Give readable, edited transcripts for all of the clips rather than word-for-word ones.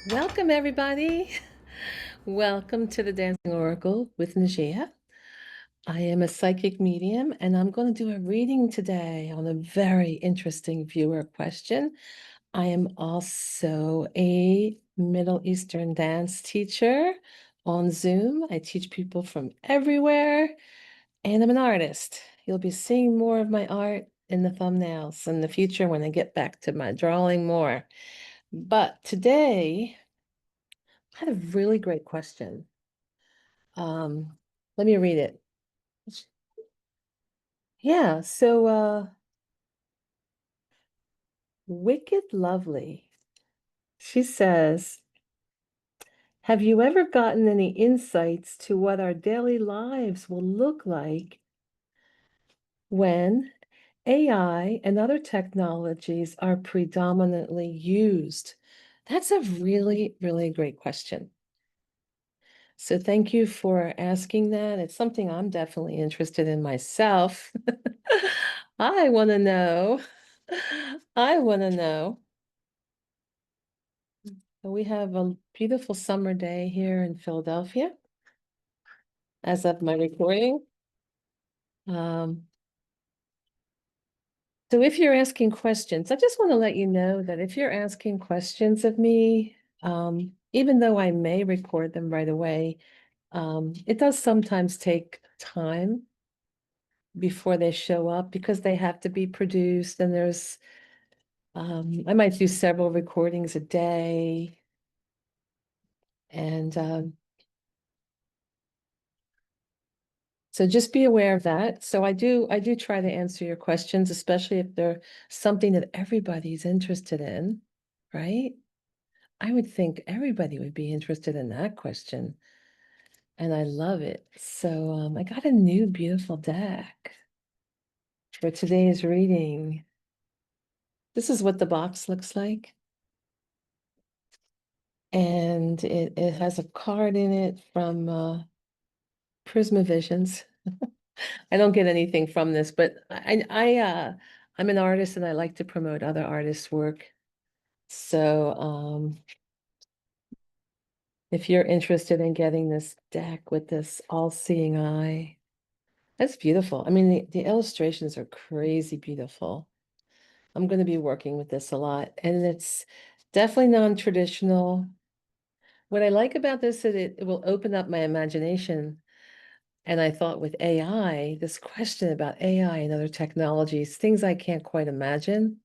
Welcome, everybody. Welcome to the Dancing Oracle with Najia. I am a psychic medium, and I'm going to do a reading today on a very interesting viewer question. I am also a Middle Eastern dance teacher on Zoom. I teach people from everywhere, and I'm an artist. You'll be seeing more of my art in the thumbnails in the future when I get back to my drawing more. But today, I had a really great question. Um, Let me read it. Yeah, Wicked Lovely. She says, have you ever gotten any insights to what our daily lives will look like when AI and other technologies are predominantly used? That's a really, really great question. So thank you for asking that. It's something I'm definitely interested in myself. I want to know. I want to know. We have a beautiful summer day here in Philadelphia as of my recording. Um, so if you're asking questions, I just want to let you know that if you're asking questions of me, even though I may record them right away, it does sometimes take time before they show up because they have to be produced and I might do several recordings a day and so just be aware of that. So I do try to answer your questions, especially if they're something that everybody's interested in, right? I would think everybody would be interested in that question. And I love it. So I got a new beautiful deck for today's reading. This is what the box looks like. And it has a card in it from Prisma Visions. I don't get anything from this, but I'm an artist and I like to promote other artists' work. So if you're interested in getting this deck with this all-seeing eye, that's beautiful. I mean, the illustrations are crazy beautiful. I'm going to be working with this a lot, and it's definitely non-traditional. What I like about this is it will open up my imagination. And I thought with AI, this question about AI and other technologies, things I can't quite imagine,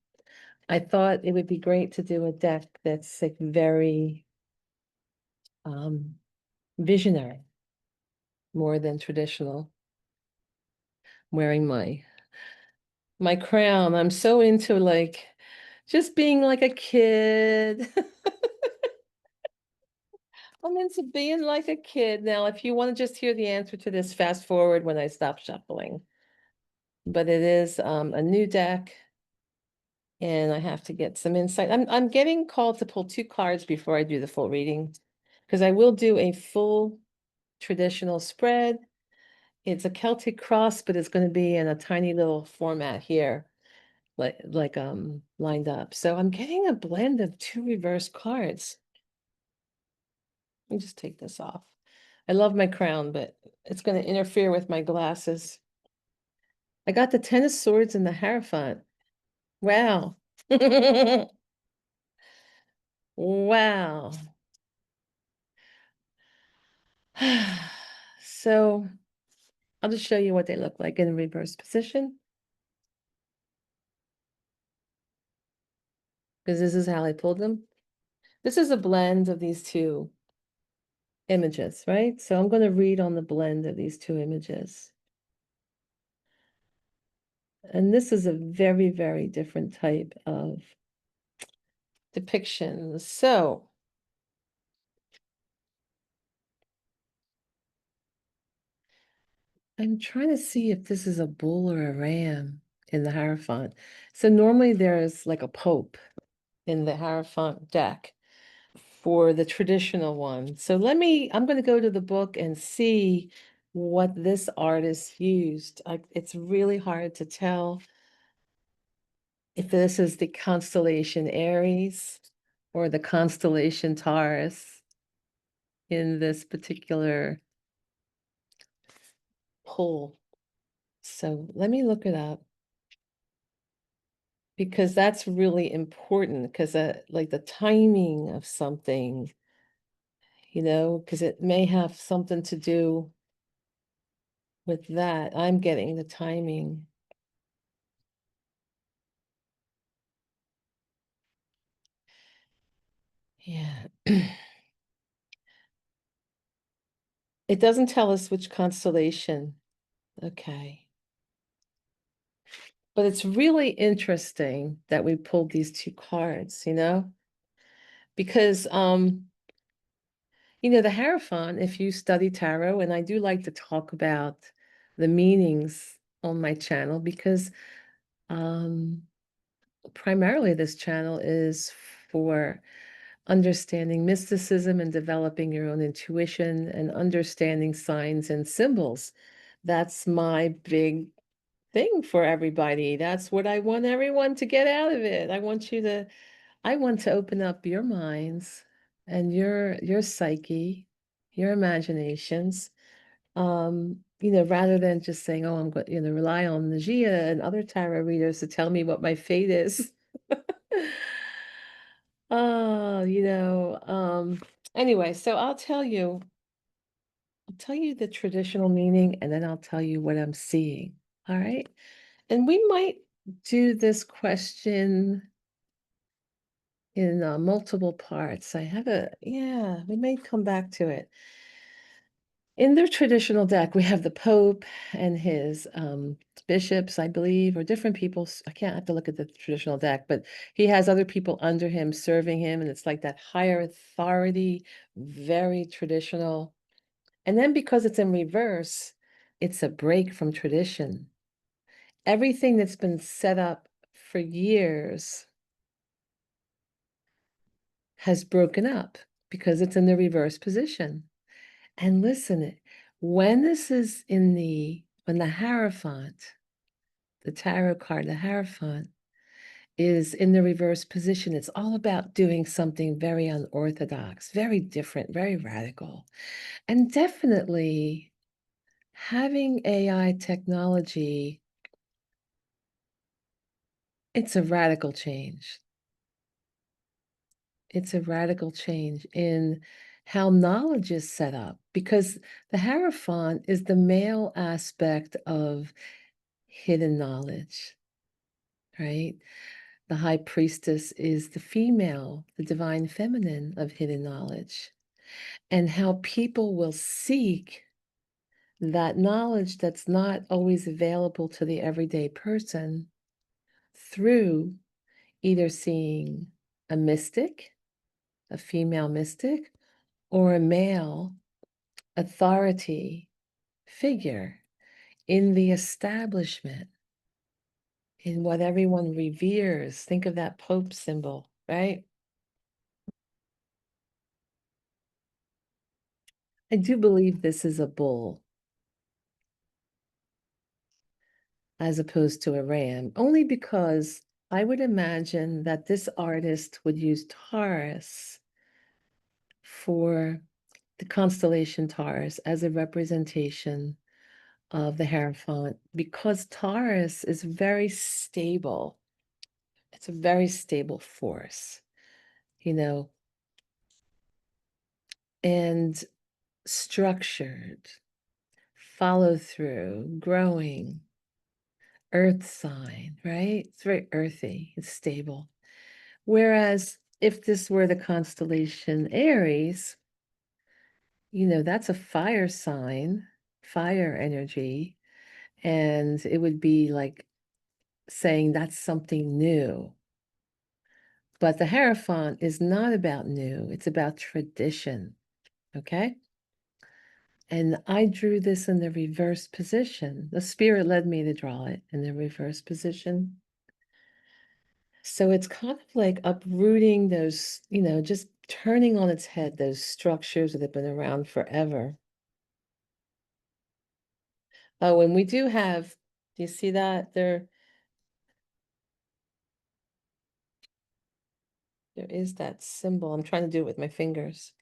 I thought it would be great to do a deck that's like very um, visionary, more than traditional. Wearing my crown. I'm so into like just being like a kid. I'm into being like a kid. Now, if you want to just hear the answer to this, fast forward when I stop shuffling. But it is a new deck. And I have to get some insight. I'm getting called to pull two cards before I do the full reading because I will do a full traditional spread. It's a Celtic cross, but it's going to be in a tiny little format here, like lined up. So I'm getting a blend of two reverse cards. Let me just take this off. I love my crown, but it's going to interfere with my glasses. I got the Ten of Swords and the Hierophant. Wow. Wow. So I'll just show you what they look like in reverse position, because this is how I pulled them. This is a blend of these two images, right? So I'm going to read on the blend of these two images. And this is a very, very different type of depiction. So I'm trying to see if this is a bull or a ram in the Hierophant. So normally there's like a pope in the Hierophant deck for the traditional one. So I'm going to go to the book and see what this artist used. It's really hard to tell if this is the constellation Aries or the constellation Taurus in this particular pull. So let me look it up because that's really important because like the timing of something, because it may have something to do with that. I'm getting the timing. Yeah. It doesn't tell us which constellation. Okay. But it's really interesting that we pulled these two cards, because the Hierophant, if you study tarot, and I do like to talk about the meanings on my channel because primarily this channel is for understanding mysticism and developing your own intuition and understanding signs and symbols. That's my big thing for everybody. That's what I want everyone to get out of it. I want to open up your minds and your psyche, your imaginations. Rather than just saying, oh, I'm going, rely on Najia and other tarot readers to tell me what my fate is. Oh, anyway, so I'll tell you the traditional meaning and then I'll tell you what I'm seeing. All right. And we might do this question in multiple parts. We may come back to it. In their traditional deck, we have the Pope and his bishops, I believe, or different people. I can't have to look at the traditional deck, but he has other people under him serving him, and it's like that higher authority, very traditional. And then because it's in reverse, it's a break from tradition. Everything that's been set up for years has broken up because it's in the reverse position. And listen, when this is when the Hierophant, the tarot card, the Hierophant is in the reverse position, it's all about doing something very unorthodox, very different, very radical. And definitely having AI technology, it's a radical change. It's a radical change in how knowledge is set up because the Hierophant is the male aspect of hidden knowledge, right? The high priestess is the female, the divine feminine of hidden knowledge, and how people will seek that knowledge that's not always available to the everyday person through either seeing a mystic, a female mystic, or a male authority figure in the establishment, in what everyone reveres. Think of that Pope symbol, right? I do believe this is a bull as opposed to a ram, only because I would imagine that this artist would use Taurus for the constellation Taurus as a representation of the Hierophant because Taurus is very stable. It's a very stable force, you know, and structured, follow through, growing, earth sign, right? It's very earthy, it's stable. Whereas if this were the constellation Aries, that's a fire sign, fire energy, and it would be like saying that's something new. But the Hierophant is not about new, it's about tradition, okay? And I drew this in the reverse position. The spirit led me to draw it in the reverse position. So it's kind of like uprooting those, just turning on its head those structures that have been around forever. Oh, and we do have, do you see that? There is that symbol. I'm trying to do it with my fingers.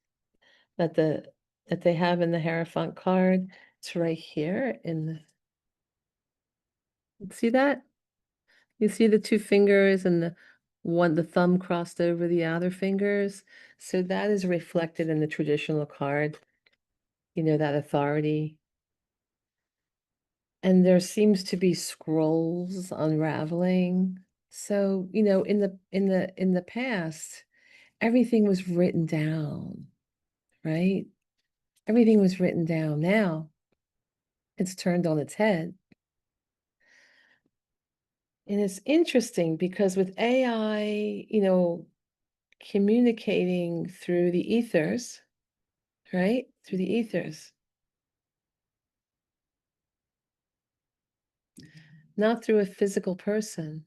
That they have in the Hierophant card. It's right here in see that? You see the two fingers and the thumb crossed over the other fingers. So that is reflected in the traditional card, that authority. And there seems to be scrolls unraveling. So, in the past, everything was written down, right? Everything was written down. Now it's turned on its head. And it's interesting because with AI, communicating through the ethers, right? Through the ethers, not through a physical person.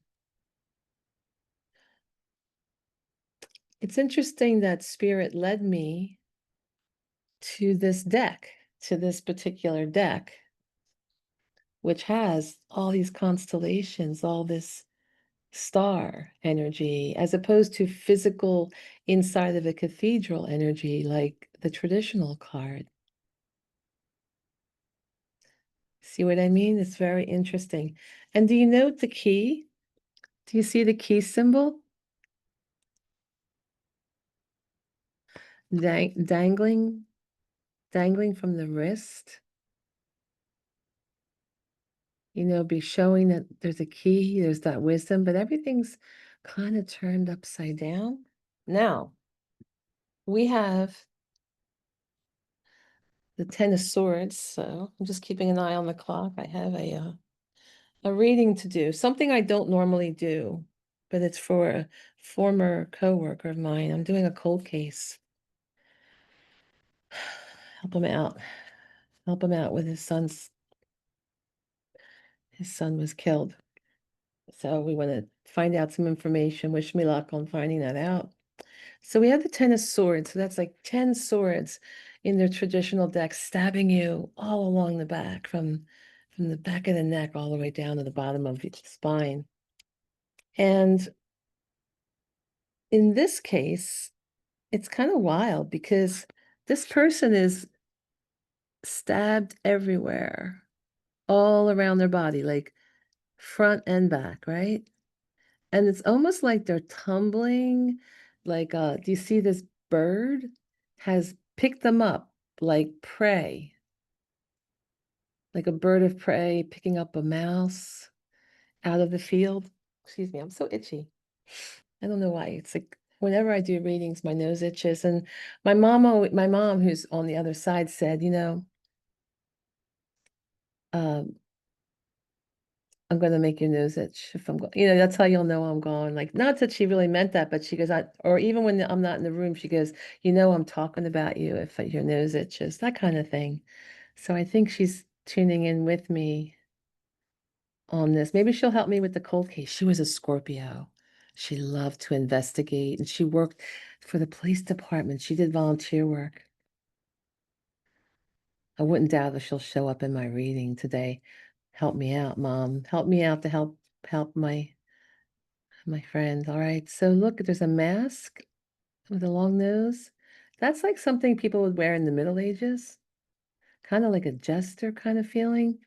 It's interesting that spirit led me to this deck, to this particular deck, which has all these constellations, all this star energy, as opposed to physical inside of a cathedral energy like the traditional card. See what I mean? It's very interesting. And do you note the key? Do you see the key symbol? Dangling from the wrist. Be showing that there's a key, there's that wisdom, but everything's kind of turned upside down. Now, we have the Ten of Swords, so I'm just keeping an eye on the clock. I have a reading to do, something I don't normally do, but it's for a former coworker of mine. I'm doing a cold case. Help him out. Help him out with his son was killed. So we want to find out some information. Wish me luck on finding that out. So we have the Ten of Swords. So that's like 10 swords in their traditional deck, stabbing you all along the back, from the back of the neck all the way down to the bottom of the spine. And in this case, it's kind of wild because this person is stabbed everywhere, all around their body, like front and back, right? And it's almost like they're tumbling. Like, do you see this bird has picked them up like prey, like a bird of prey picking up a mouse out of the field? Excuse me, I'm so itchy. I don't know why. It's like whenever I do readings, my nose itches. And my mom, who's on the other side, said, um, I'm going to make your nose itch if I'm going, that's how you'll know I'm going. Like, not that she really meant that, but she goes, or even when I'm not in the room, she goes, I'm talking about you if your nose itches, that kind of thing. So I think she's tuning in with me on this. Maybe she'll help me with the cold case. She was a Scorpio. She loved to investigate, and she worked for the police department. She did volunteer work. I wouldn't doubt that she'll show up in my reading today. Help me out, Mom. Help me out to help my friend. All right. So look, there's a mask with a long nose. That's like something people would wear in the Middle Ages, kind of like a jester kind of feeling.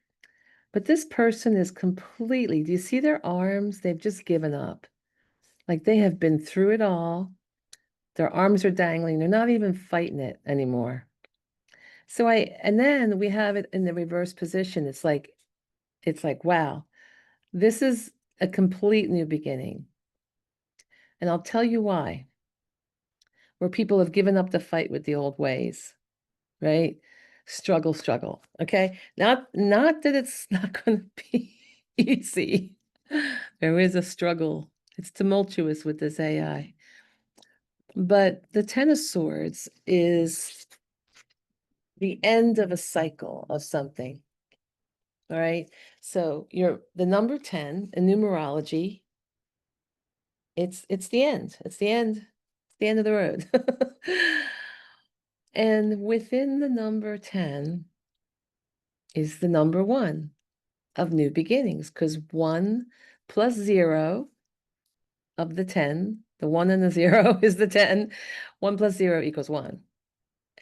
But this person is completely, do you see their arms? They've just given up. Like they have been through it all. Their arms are dangling. They're not even fighting it anymore. And then we have it in the reverse position. It's like, wow, this is a complete new beginning. And I'll tell you why. Where people have given up the fight with the old ways, right? Struggle. Okay. Not that it's not going to be easy. There is a struggle. It's tumultuous with this AI. But the Ten of Swords is the end of a cycle of something. All right. So the number 10 in numerology, it's the end. It's the end. It's the end of the road. And within the number 10 is the number 1 of new beginnings, because 1 plus 0 of the 10 The 1 and the 0 is the 10. 1 plus 0 equals 1.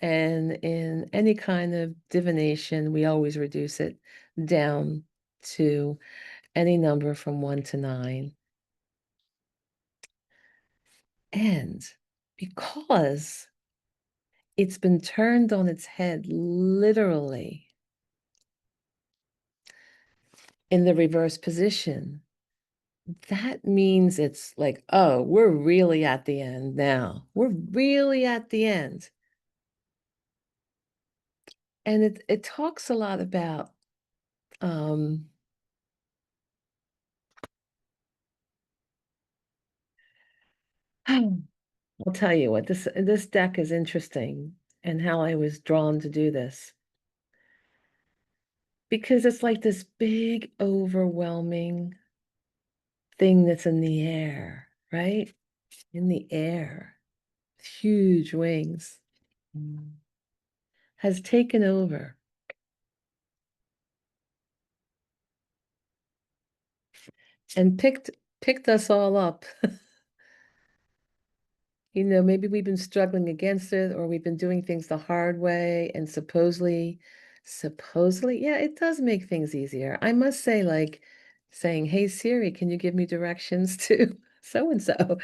And in any kind of divination, we always reduce it down to any number from 1 to 9. And because it's been turned on its head, literally, in the reverse position, that means it's like, oh, we're really at the end now. We're really at the end. And it talks a lot about I'll tell you what, this deck is interesting and how I was drawn to do this. Because it's like this big, overwhelming thing that's in the air, right? In the air, huge wings, has taken over and picked us all up. You know, maybe we've been struggling against it, or we've been doing things the hard way, and supposedly, yeah, it does make things easier. I must say, like saying, "Hey Siri, can you give me directions to so and so,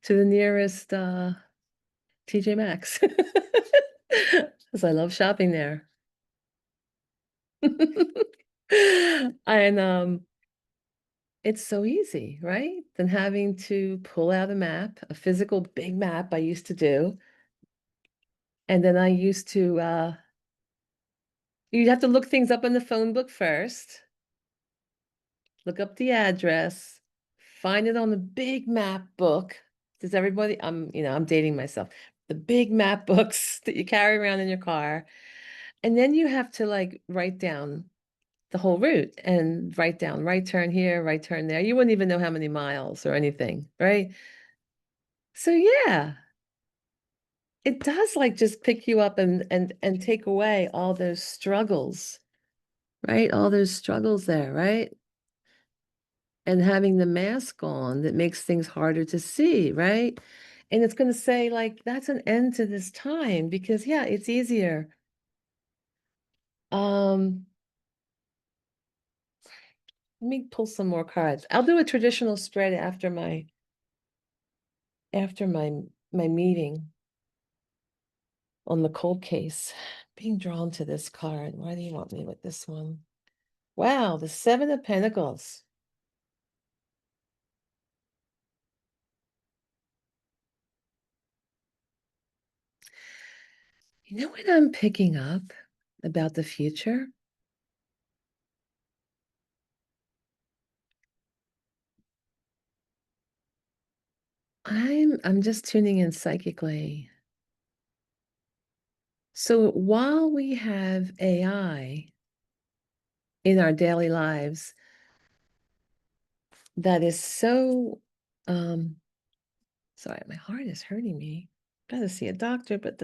to the nearest TJ Maxx?" Because I love shopping there. And it's so easy, right? Than having to pull out a map, a physical big map I used to do. And then I used to you'd have to look things up in the phone book first, look up the address, find it on the big map book. Does everybody, I'm dating myself. The big map books that you carry around in your car. And then you have to like write down the whole route and write down right turn here, right turn there. You wouldn't even know how many miles or anything, right? So yeah, it does like just pick you up and take away all those struggles, right? All those struggles there, right? And having the mask on that makes things harder to see, right? And it's going to say like that's an end to this time because yeah, it's easier. Um, let me pull some more cards. I'll do a traditional spread after my meeting on the cold case. Being drawn to this card. Why do you want me with this one? Wow, the 7 of Pentacles. You know what I'm picking up about the future? I'm just tuning in psychically. So while we have AI in our daily lives that is so sorry, my heart is hurting me. Gotta see a doctor, but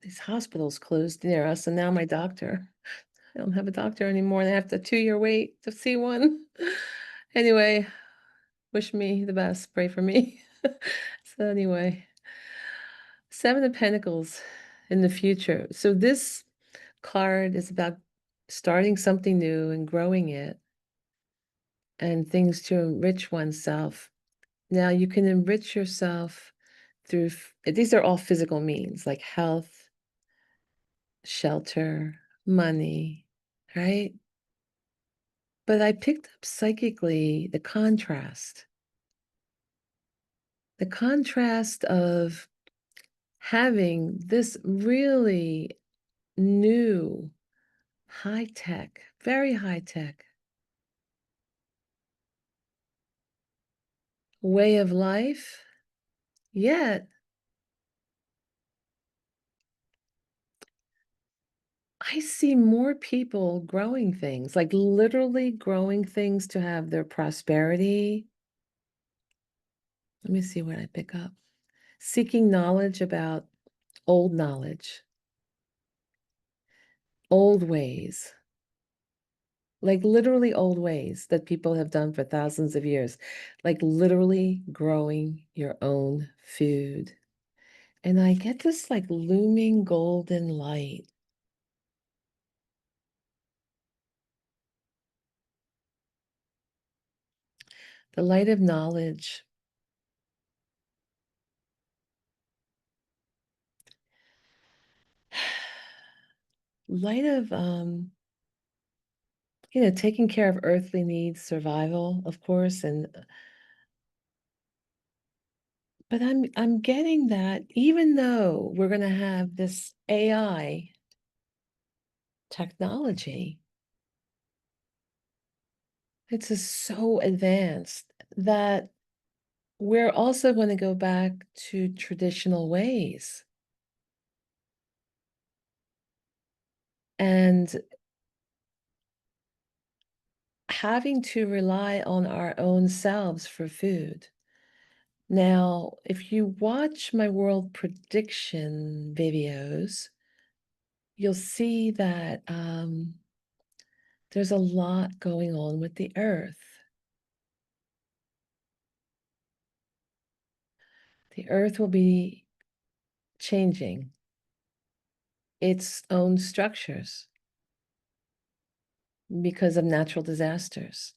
these hospitals closed near us, and now my doctor. I don't have a doctor anymore, and I have to 2-year wait to see one. Anyway, wish me the best, pray for me. So anyway, 7 of Pentacles in the future. So this card is about starting something new and growing it and things to enrich oneself. Now you can enrich yourself through these are all physical means like health, shelter, money, right? But I picked up psychically the contrast of having this really new, high tech, very high tech way of life, yet I see more people growing things, like literally growing things to have their prosperity. Let me see what I pick up. Seeking knowledge about old knowledge, old ways, like literally old ways that people have done for thousands of years, like literally growing your own food. And I get this like looming golden light. The light of knowledge. Light of taking care of earthly needs, survival, of course, and but I'm getting that even though we're going to have this AI technology, it's just so advanced that we're also going to go back to traditional ways. And having to rely on our own selves for food. Now, if you watch my world prediction videos, you'll see that there's a lot going on with the earth. The earth will be changing its own structures because of natural disasters.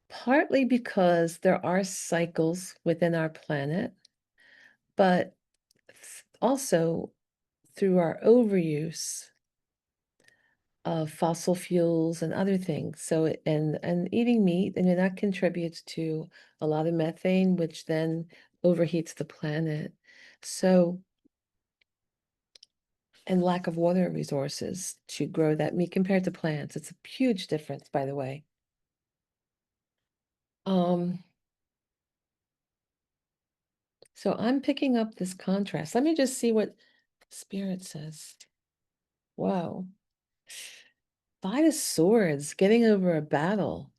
Partly because there are cycles within our planet, but also through our overuse of fossil fuels and other things. So, and eating meat, and that contributes to a lot of methane, which then overheats the planet. So, and lack of water resources to grow that meat compared to plants. It's a huge difference, by the way. So I'm picking up this contrast. Let me just see what Spirit says. Wow. Five of Swords, getting over a battle.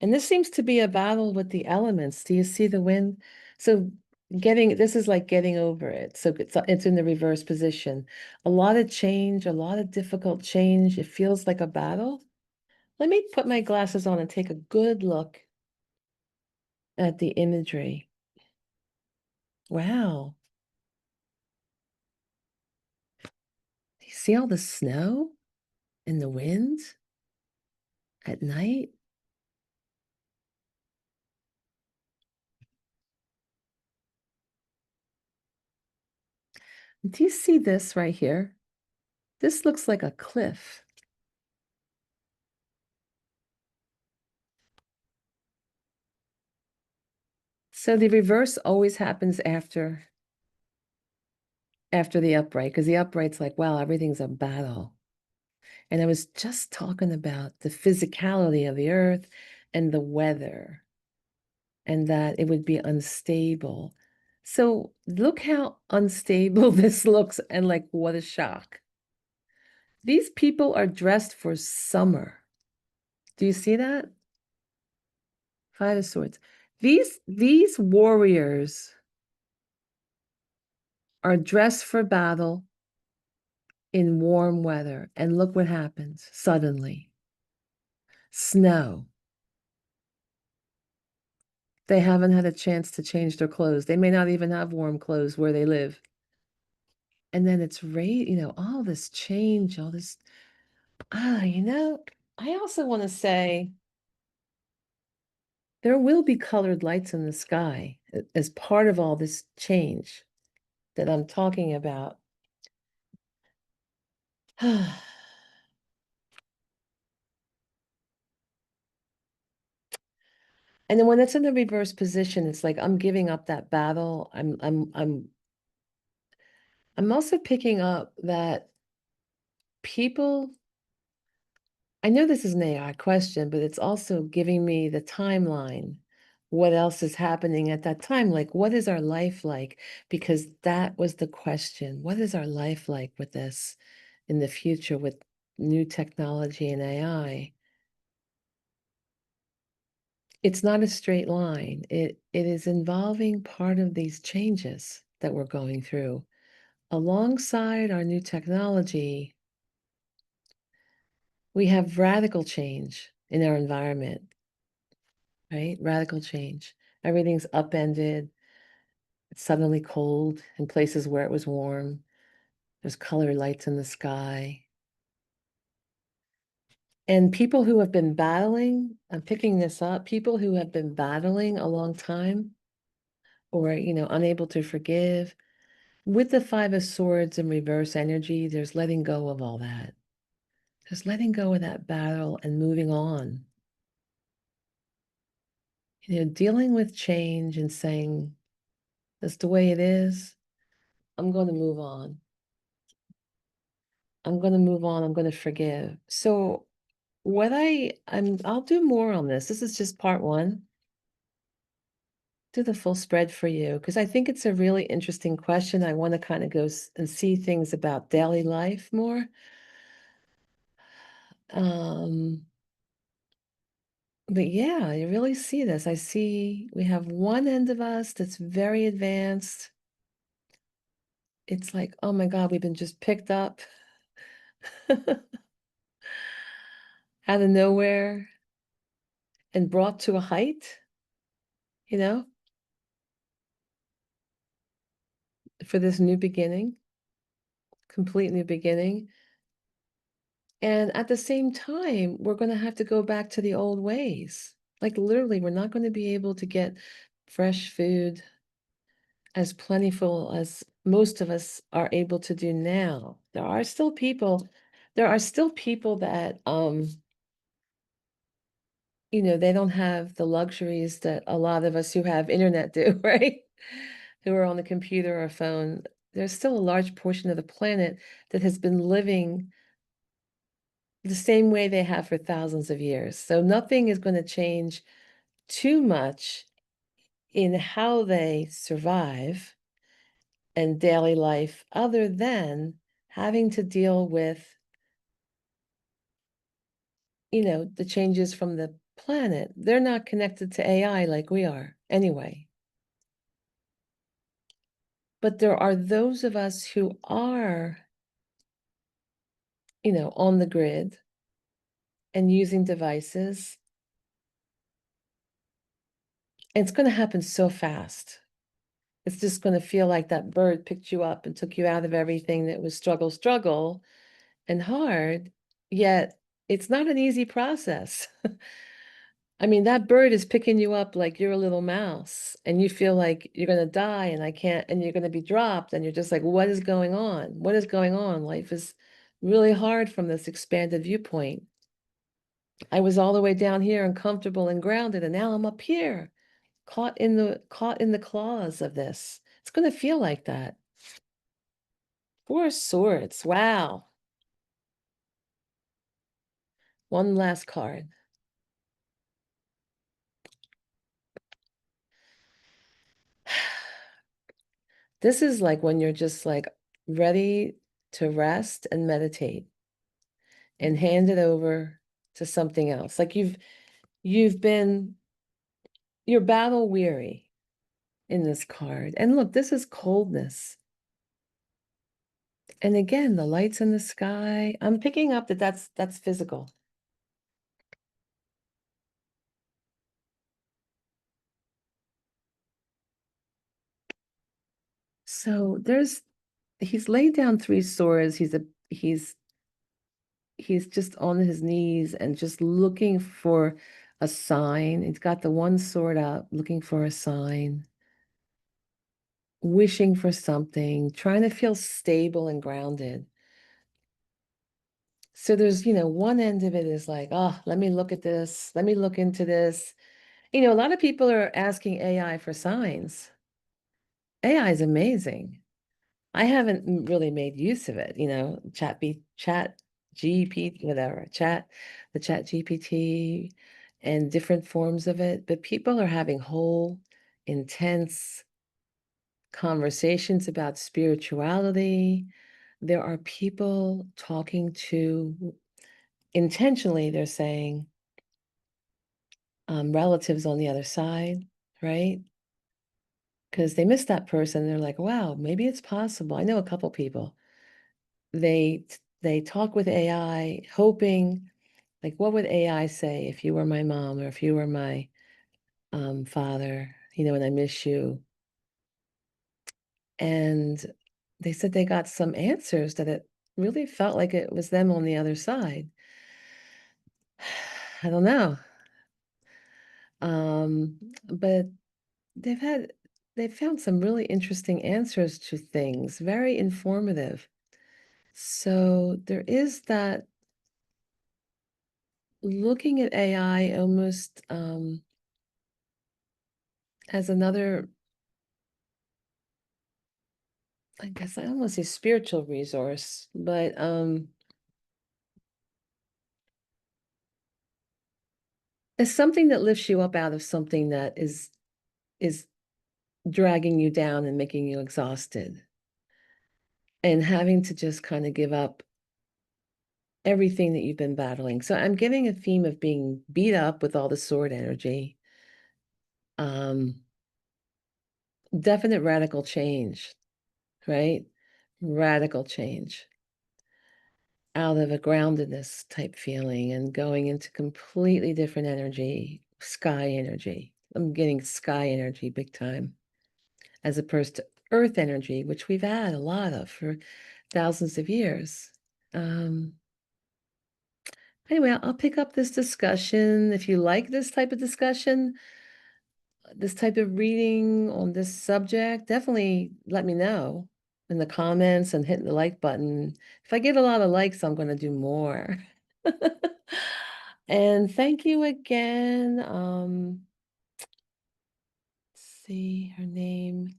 And this seems to be a battle with the elements. Do you see the wind? So this is like getting over it. So it's in the reverse position. A lot of change, a lot of difficult change. It feels like a battle. Let me put my glasses on and take a good look at the imagery. Wow. You see all the snow and the wind at night? Do you see this right here? This looks like a cliff. So the reverse always happens after the upright, because the upright's like, wow, everything's a battle. And I was just talking about the physicality of the earth and the weather, and that it would be unstable. So look how unstable this looks, and like, what a shock. These people are dressed for summer. Do you see that? Five of Swords. These warriors are dressed for battle in warm weather. And look what happens suddenly. Snow. They haven't had a chance to change their clothes. They may not even have warm clothes where they live. And then it's all this change, all this. I also want to say there will be colored lights in the sky as part of all this change that I'm talking about. And then when it's in the reverse position, it's like I'm giving up that battle. I'm also picking up that people, I know this is an AI question, but it's also giving me the timeline. What else is happening at that time? Like, what is our life like? Because that was the question. What is our life like with this in the future with new technology and AI? It's not a straight line. It is involving part of these changes that we're going through alongside our new technology. We have radical change in our environment, right? Radical change. Everything's upended. It's suddenly cold in places where it was warm. There's color lights in the sky. And people who have been battling, I'm picking this up, people who have been battling a long time or, unable to forgive, with the Five of Swords and reverse energy, there's letting go of all that. There's letting go of that battle and moving on. Dealing with change and saying, that's the way it is. I'm going to move on. I'm going to move on. I'm going to forgive. So I'll do more on this. This is just part one. Do the full spread for you because I think it's a really interesting question. I want to kind of go and see things about daily life more. But yeah, I really see this. I see we have one end of us that's very advanced. It's like, oh my God, we've been just picked up out of nowhere and brought to a height, you know, for this new beginning, complete new beginning. And at the same time, we're going to have to go back to the old ways. Like literally, we're not going to be able to get fresh food as plentiful as most of us are able to do now. There are still people that they don't have the luxuries that a lot of us who have internet do, right? Who are on the computer or phone. There's still a large portion of the planet that has been living the same way they have for thousands of years. So nothing is going to change too much in how they survive and daily life other than having to deal with, the changes from the planet. They're not connected to AI like we are anyway. But there are those of us who are, on the grid and using devices. And it's going to happen so fast. It's just going to feel like that bird picked you up and took you out of everything that was struggle, and hard, yet it's not an easy process. I mean, that bird is picking you up like you're a little mouse and you feel like you're going to die and you're going to be dropped. And you're just like, what is going on? What is going on? Life is really hard from this expanded viewpoint. I was all the way down here and comfortable and grounded, and now I'm up here, caught in the claws of this. It's going to feel like that. Four of Swords. Wow. One last card. This is like when you're just like ready to rest and meditate and hand it over to something else. Like you're battle weary in this card. And look, this is coldness. And again, the lights in the sky. I'm picking up that that's physical. So he's laid down three swords. He's just on his knees and just looking for a sign. He's got the one sword up, looking for a sign, wishing for something, trying to feel stable and grounded. So there's, one end of it is like, oh, let me look at this. Let me look into this. A lot of people are asking AI for signs. AI is amazing. I haven't really made use of it, chat GPT, whatever, the chat GPT and different forms of it. But people are having whole, intense conversations about spirituality. There are people talking to intentionally, they're saying relatives on the other side, right? Because they miss that person. They're like, wow, maybe it's possible. I know a couple people. They talk with AI, hoping Like, what would AI say if you were my mom or if you were my father, and I miss you? And they said they got some answers that it really felt like it was them on the other side. I don't know. But they've had they've found some really interesting answers to things, very informative. So there is that looking at AI almost as another, I guess I don't want to say spiritual resource, but it's something that lifts you up out of something that is dragging you down and making you exhausted and having to just kind of give up everything that you've been battling. So I'm getting a theme of being beat up with all the sword energy. Um, Definite radical change, right? Radical change out of a groundedness type feeling and going into completely different energy, sky energy. I'm getting sky energy big time, as opposed to earth energy, which we've had a lot of for thousands of years. Um, anyway, I'll pick up this discussion. If you like this type of discussion, this type of reading on this subject, definitely let me know in the comments and hit the like button. If I get a lot of likes, I'm going to do more. And thank you again. Let's see her name.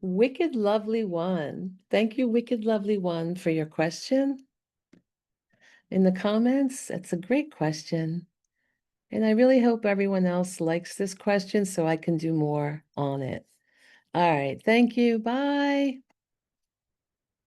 Wicked Lovely One. Thank you, Wicked Lovely One, for your question in the comments. It's a great question. And I really hope everyone else likes this question so I can do more on it. All right. Thank you. Bye.